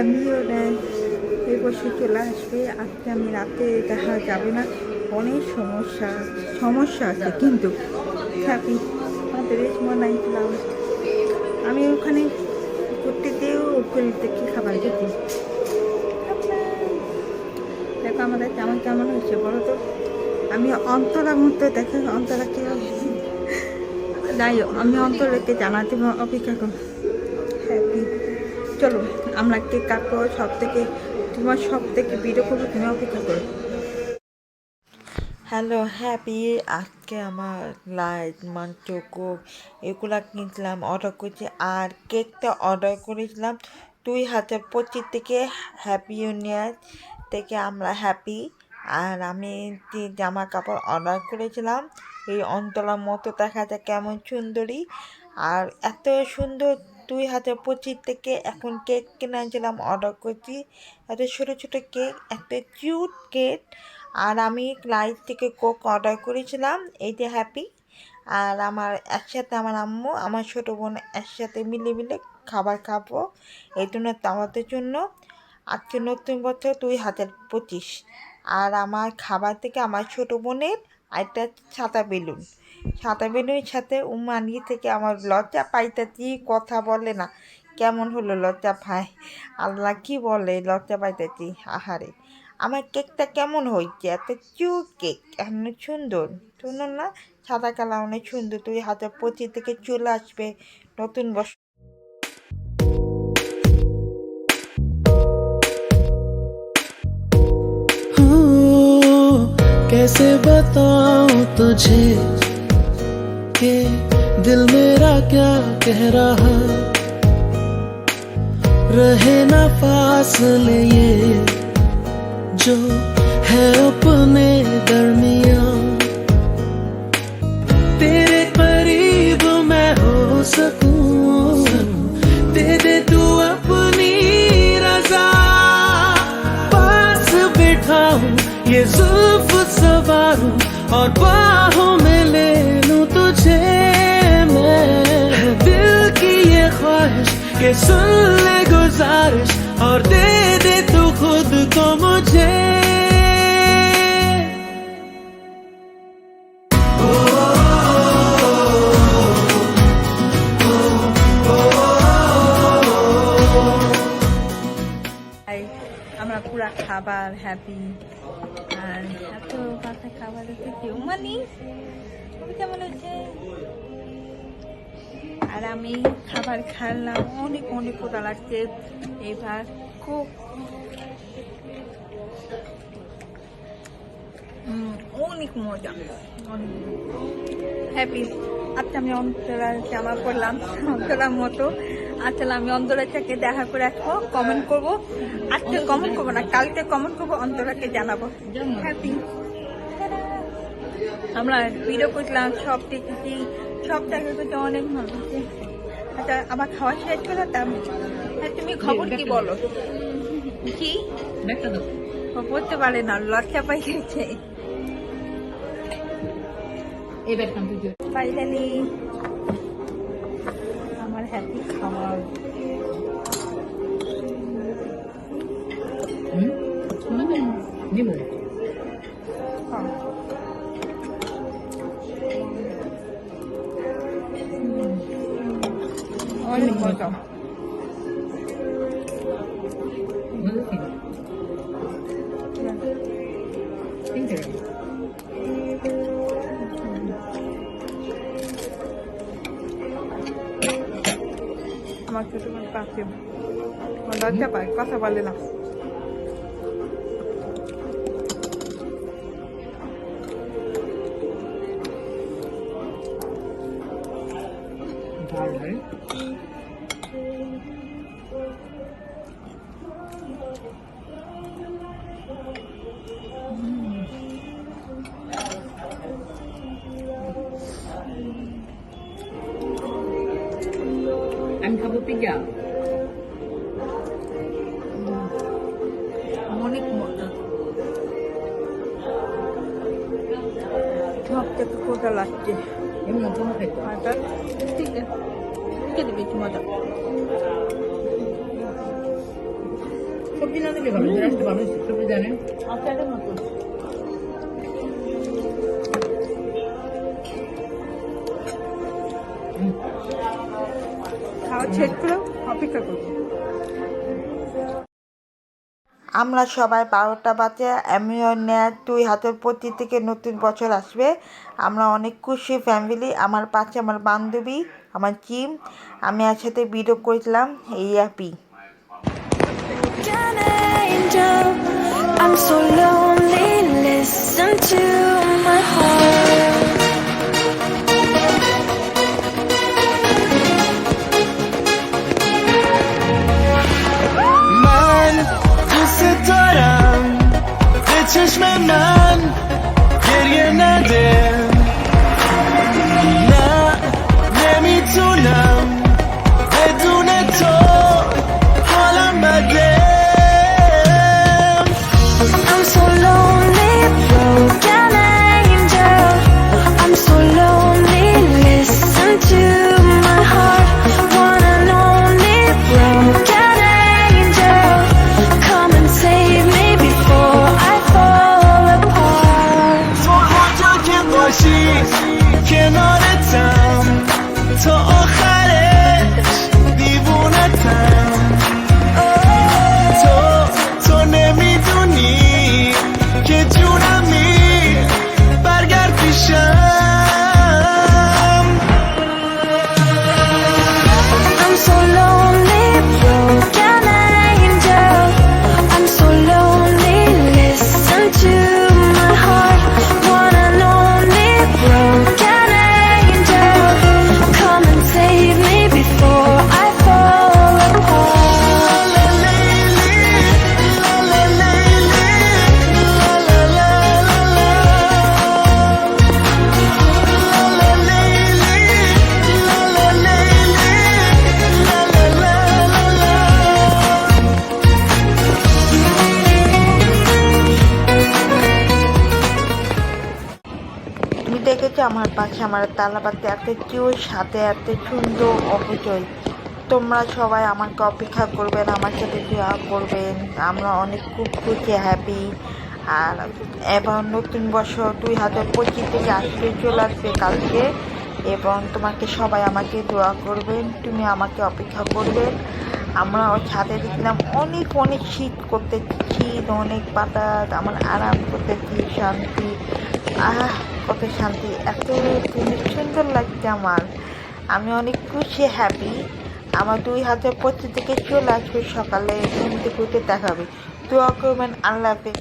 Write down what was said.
ফ্যামিলিও নেয়, এই বসে চলে আসবে। আজকে আমি রাতে দেখা যাবে না, অনেক সমস্যা আছে, কিন্তু হ্যাপি আমাদের রেশমা নাইছিলাম। আমি ওখানে ঘুরতে দিয়েও গলিতে কি খাবার খেতে। দেখো আমাদের কেমন কেমন হয়েছে বলো তো। আমি অন্তরার মধ্যে দেখো অন্তরা কি যাই হোক, আমি অন্তরাকে জানাতে অপেক্ষা করো। হ্যাপি চলো আমরা কেক কাটবো, তোমার সব থেকে ভিডিও করবো, তুমি অপেক্ষা করো। হ্যালো হ্যাপি, আজকে আমার লাইট মাংস কোক এগুলা কিনছিলাম, অর্ডার করেছি। আর কেকটা অর্ডার করেছিলাম 2025 থেকে, হ্যাপি ইউনিয়ন থেকে আমরা হ্যাপি। আর আমি যে জামা কাপড় অর্ডার করেছিলাম, এই অন্তলার মতো দেখা যায় কেমন সুন্দরী, আর এত সুন্দর। 2025 থেকে এখন কেক কিনেছিলাম, অর্ডার করছি। এত ছোটো ছোটো কেক, একটা কিউট কেক। আর আমি লাইট থেকে কোক অর্ডার করেছিলাম, এই যে হ্যাপি। আর আমার একসাথে আমার আম্মু আমার ছোটো বোন একসাথে মিলে খাবার খাবো, এই জন্য আমাদের জন্য আজকে নতুন বছর 2025। আর আমার খাবার থেকে আমার ছোটো বোনের একটা সাদা বেলুনের সাথে উমানি থেকে আমার লজ্জা পাইতেছি, কথা বলে না, কেমন হলো লজ্জা পাই, আল্লাহ কি বলে লজ্জা পাইতেছি। আহারে আমার কেকটা কেমন হয়েছে, এত কিউট কেক, এমন সুন্দর সুন্দর না, সাদা কালার অনেক সুন্দর। 2025 থেকে চলে আসবে নতুন বছর। कैसे बताऊं तुझे कि दिल मेरा क्या कह रहा, रहे ना फासले ये जो है अपने दरमियां, तेरे करीब मैं हो सकूं, दे दे तू अपनी रजा, पास बिठाऊं ये जुल्फ सवारूं और बाहों में ले लूं तुझे मैं, दिल की ये ख्वाहिश कि सुन ले गुजारिश और दे दे तू खुद को मुझे। আমরা পুরা খাবার হ্যাপি, আর এত কাছে খাবার কেউ মানি কেমন হচ্ছে। আর আমি খাবার খেলাম, অনেক অনেক ক্ষুধা লাগছে। এবার খুব অনেক মজা, হ্যাপি। আচ্ছা আমি অন্তরার জামা পরলাম, অন্তরার মতো। আচ্ছা আমি অন্তরার সাথে দেখা করে আসবো, কমেন্ট করবো। আজকে কমেন্ট করবো না, কালকে কমেন্ট করবো, অন্তরাকে জানাবো। হ্যাপি আমরা ভিডিও করলাম, সব দেখেছি, সব জায়গায় করতে অনেক ভালো লাগছে। আচ্ছা আমার খাওয়া শেষ করে তুমি খবর কি বলো? কি বলতে পারে না, লজ্জা পাই গেছে। ফাইনালি আমার হ্যাপি খাবার। অনেক মজা। আমার ছোট বোন পাশে লজ্জা পায়, কথা বলে না। আমি খাবো পিজা। অনেক মজা, সব থেকে কোথা লাগছে। এমন কোনো খাইতো আটা ঠিক আছে, খেতে বেশি মজা। সবজি না দিলে ভালো, আসতে ভালো সবজি জানেন। আচারের মতো খাওয়া শেষ করে অপেক্ষা করবো। আমরা সবাই 12টা বাজে, আমিও নেয় 2025 থেকে নতুন বছর আসবে। আমরা অনেক খুশি ফ্যামিলি। আমার পাশে আমার বান্ধবী, আমার জিম, আমি একসাথে ভিডিও করেছিলাম এই happy. An angel, I'm so lonely. Listen to my heart. من دوست دارم به چشم من گریه نده نه نمیتونم بدون تو حالم بده I'm so lonely, broken angel. I'm so lonely. Listen to my heart. One and only broken angel. Come and save me before I fall apart. تو هر جا که باشی کنارتم تا آخرش دیوونتم تو نمیدونی که جونمی برگرد پیشم I'm so lonely, broken angel. I'm so lonely. Listen to my heart. One and only broken angel. Come and save me before I fall apart. La la la la la la la তুমি দেখেছো আমার পাশে আমার তালাবাতে এত cute, সাথে এত সুন্দর অপচয়। তোমরা সবাই আমাকে অপেক্ষা করবেন, আমার সাথে দোয়া করবেন। আমরা অনেক খুব খুশি, হ্যাপি। আর এবার নতুন বছর 2025 থেকে আসবে, চলে আসবে কালকে। এবং তোমাকে সবাই আমাকে দোয়া করবেন, তুমি আমাকে অপেক্ষা করবেন। আমরা ওর ছাদে দেখলাম অনেক অনেক শীত করতেছি, শীত অনেক বাতাস, আমার আরাম করতেছি, শান্তি। কত শান্তি, এত সুন্দর লাগছে আমার। আমি অনেক খুশি, হ্যাপি। আমার 2025 থেকে চলে আসবে সকালে, ঘুম থেকে উঠে দেখাবে। দোয়া করবেন। আল্লাহ হাফেজ।